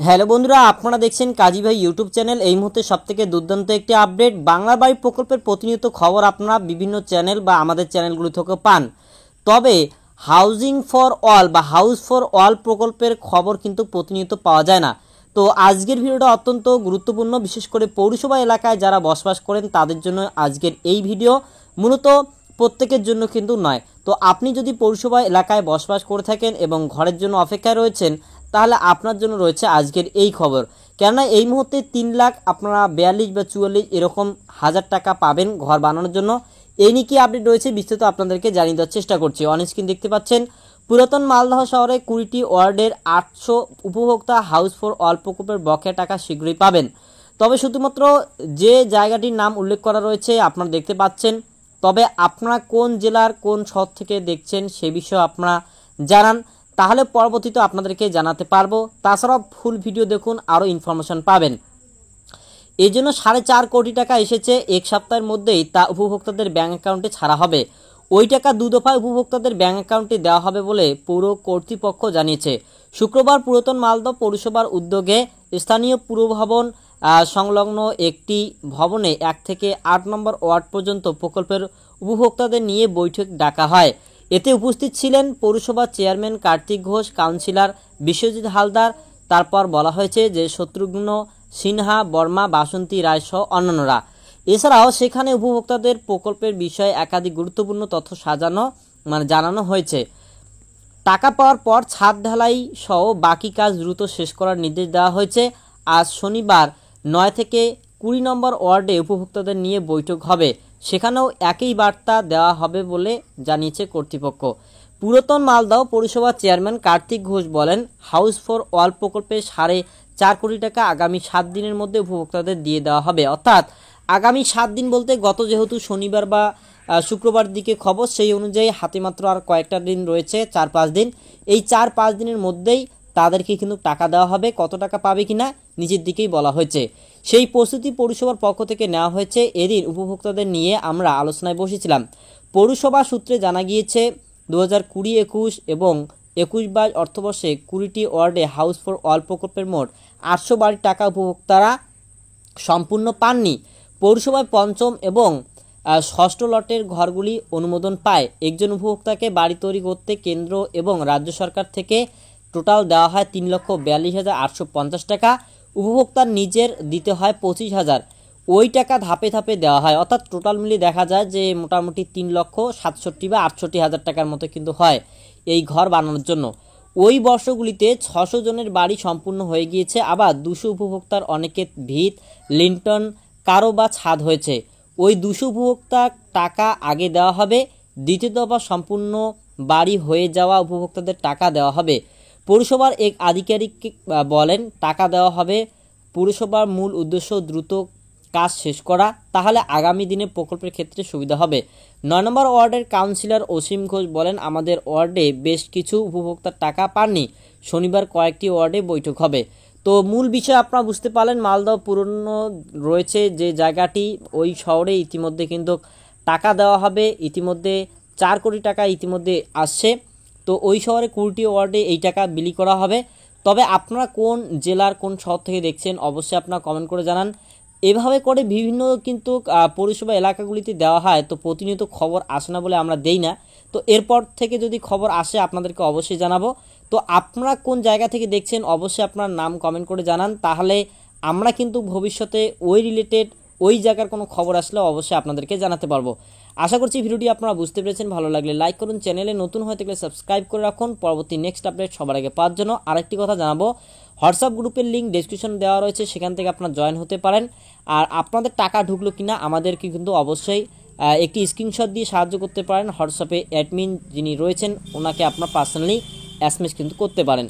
Hello বন্ধুরা, আপনারা দেখছেন কাজী ভাই ইউটিউব চ্যানেল। এই মুহূর্তে সবথেকে দুর্দান্ত একটি আপডেট, বাংলা বাড়ি প্রকল্পের প্রতিনিয়ত খবর আপনারা বিভিন্ন চ্যানেল বা আমাদের চ্যানেলগুলি থেকে পান। তবে হাউজিং ফর অল বা হাউস ফর অল প্রকল্পের খবর কিন্তু প্রতিনিয়ত পাওয়া যায় না। তো আজকের ভিডিওটা অত্যন্ত গুরুত্বপূর্ণ, বিশেষ করে পৌরসভা এলাকায় যারা বসবাস করেন তাদের জন্য আজকের এই ভিডিও। মূলত প্রত্যেকের জন্য কিন্তু নয়। তো আপনি যদি পৌরসভা এলাকায় বসবাস করে থাকেন এবং ঘরের জন্য অপেক্ষায় রয়েছেন, তাহলে আপনার জন্য রয়েছে আজকের এই খবর। কেননা এই মুহূর্তে 3 লাখ আপনারা 42 বা 44 এরকম হাজার টাকা পাবেন ঘর বানানোর জন্য। এই নিয়ে কি আপডেট রয়েছে বিস্তারিত আপনাদেরকে জানিয়ে দেওয়ার চেষ্টা করছি। অন স্ক্রিন দেখতে পাচ্ছেন, পুরাতন মালদহ শহরে 20টি ওয়ার্ডের 800 উপভোক্তা হাউস ফর অল প্রকল্পের বকেয়া টাকা শীঘ্রই পাবেন। তবে শুধুমাত্র যে জায়গাটির নাম উল্লেখ করা রয়েছে আপনারা দেখতে পাচ্ছেন। তবে আপনারা কোন জেলার কোন শহর থেকে দেখছেন সে বিষয়ে আপনারা জানান, তাহলে পরবর্তীতে আপনাদেরকে জানাতে পারবো। তাছাড়াও ফুল ভিডিও দেখুন, আরও ইনফরমেশন পাবেন। এই জন্য 4.5 কোটি টাকা এসেছে এক সপ্তাহের মধ্যেই, তা উপভোক্তাদের ব্যাঙ্ক অ্যাকাউন্টে ছাড়া হবে। ওই টাকা 2 দফায় উপভোক্তাদের ব্যাঙ্ক অ্যাকাউন্টে দেওয়া হবে বলে পৌর কর্তৃপক্ষ জানিয়েছে। শুক্রবার পুরাতন মালদহ পৌরসভার উদ্যোগে স্থানীয় পুরভবন সংলগ্ন একটি ভবনে 1 থেকে 8 নম্বর ওয়ার্ড পর্যন্ত প্রকল্পের উপভোক্তাদের নিয়ে বৈঠক ডাকা হয়। এতে উপস্থিত ছিলেন পৌরসভার চেয়ারম্যান কার্তিক ঘোষ, কাউন্সিলর বিশ্বজিৎ হালদার। তারপর বলা হয়েছে যে শত্রুঘ্ন সিনহা, বর্মা, বাসন্তী রায় সহ অন্যান্যরা। এছাড়াও সেখানে উপভোক্তাদের প্রকল্পের বিষয়ে একাধিক গুরুত্বপূর্ণ তথ্য জানানো হয়েছে। টাকা পাওয়ার পর ছাদ ঢালাই সহ বাকি কাজ দ্রুত শেষ করার নির্দেশ দেওয়া হয়েছে। আজ শনিবার 9 থেকে 20 নম্বর ওয়ার্ডে উপভোক্তাদের নিয়ে বৈঠক হবে। সেখানেও একই বার্তা দেওয়া হবে বলে জানিয়েছে কর্তৃপক্ষ। পুরাতন মালদহ পৌরসভার চেয়ারম্যান কার্তিক ঘোষ বলেন, হাউস ফর অল প্রকল্পে 4.5 কোটি টাকা আগামী 7 দিনের মধ্যে উপভোক্তাদের দিয়ে দেওয়া হবে। অর্থাৎ আগামী 7 দিন বলতে গত যেহেতু শনিবার বা শুক্রবার দিকে খবর, সেই অনুযায়ী হাতে মাত্র আর কয়েকটা দিন রয়েছে, 4-5 দিন। এই 4-5 দিনের মধ্যেই তাদেরকে কিন্তু টাকা দেওয়া হবে। কত টাকা পাবে কিনা নিচের দিকেই বলা হয়েছে। সেই প্রস্তুতি পৌরসভার পক্ষ থেকে নেওয়া হয়েছে। এদিন উপভোক্তাদের নিয়ে আমরা আলোচনায় বসেছিলাম। পৌরসভা সূত্রে জানা গিয়েছে 2020-21 এবং 21-22 অর্থবর্ষে 20টি ওয়ার্ডে হাউস ফর অল প্রকল্পের মোট 800 বাড়ির টাকা উপভোক্তারা সম্পূর্ণ পাননি। পৌরসভায় পঞ্চম এবং ষষ্ঠ লটের ঘরগুলি অনুমোদন পায়। একজন উপভোক্তাকে বাড়ি তৈরি করতে কেন্দ্র এবং রাজ্য সরকার থেকে টোটাল দেওয়া হয় 3,42,850 টাকা। উপভোক্তার নিজের দিতে হয় 25,000। ওই টাকা ধাপে ধাপে দেওয়া হয়। অর্থাৎ টোটাল মিলিয়ে দেখা যায় যে মোটামুটি 3,67,000 বা 68,000 টাকার মতো কিন্তু হয় এই ঘর বানানোর জন্য। ওই বর্ষগুলিতে 600 জনের বাড়ি সম্পূর্ণ হয়ে গিয়েছে। আবার 200 উপভোক্তার অনেকের ভিত, লিন্টন, কারো বা ছাদ হয়েছে। ওই 200 উপভোক্তার টাকা আগে দেওয়া হবে। দ্বিতীয় দফা সম্পূর্ণ বাড়ি হয়ে যাওয়া উপভোক্তাদের টাকা দেওয়া হবে। পৌরসভার এক আধিকারিক বলেন, টাকা দেওয়া হবে। পৌরসভার মূল উদ্দেশ্য দ্রুত কাজ শেষ করা, তাহলে আগামী দিনে প্রকল্পের ক্ষেত্রে সুবিধা হবে। 9 নম্বর ওয়ার্ডের কাউন্সিলর অসীম ঘোষ বলেন, আমাদের ওয়ার্ডে বেশ কিছু উপভোক্তার টাকা পাননি। শনিবার কয়েকটি ওয়ার্ডে বৈঠক হবে। তো মূল বিষয় আপনারা বুঝতে পারলেন, মালদহ পুরনো রয়েছে যে জায়গাটি, ওই শহরে ইতিমধ্যে কিন্তু টাকা দেওয়া হবে। ইতিমধ্যে 4 কোটি টাকা ইতিমধ্যে আসছে। তো ওই শহরে 20টি ওয়ার্ডে এই টাকা বিলি করা হবে। তবে আপনারা কোন জেলার কোন শহর থেকে দেখছেন অবশ্যই আপনারা কমেন্ট করে জানান। এভাবে করে বিভিন্ন কিন্তু পৌরসভা এলাকাগুলিতে দেওয়া হয়। তো প্রতিনিয়ত খবর আসে না বলে আমরা দেই না। তো এরপর থেকে যদি খবর আসে আপনাদেরকে অবশ্যই জানাবো। তো আপনারা কোন জায়গা থেকে দেখছেন অবশ্যই আপনার নাম কমেন্ট করে জানান, তাহলে আমরা কিন্তু ভবিষ্যতে ওই রিলেটেড ওই জায়গার কোনো খবর আসলে অবশ্যই আপনাদেরকে জানাতে পারবো। আশা করছি ভিডিওটি আপনারা বুঝতে পেরেছেন। ভালো লাগলে লাইক করুন, চ্যানেলে নতুন হয়ে থাকলে সাবস্ক্রাইব করে রাখুন পরবর্তী নেক্সট আপডেট সবার আগে পাওয়ার জন্য। আরেকটি কথা জানাবো, হোয়াটসঅ্যাপ গ্রুপের লিঙ্ক ডেসক্রিপশন দেওয়া রয়েছে, সেখান থেকে আপনারা জয়েন হতে পারেন। আর আপনাদের টাকা ঢুকলো কিনা আমাদেরকে কিন্তু অবশ্যই একটি স্ক্রিনশট দিয়ে সাহায্য করতে পারেন। হোয়াটসঅ্যাপে অ্যাডমিন যিনি রয়েছেন ওনাকে আপনার পার্সোনালি এসএমএস কিন্তু করতে পারেন।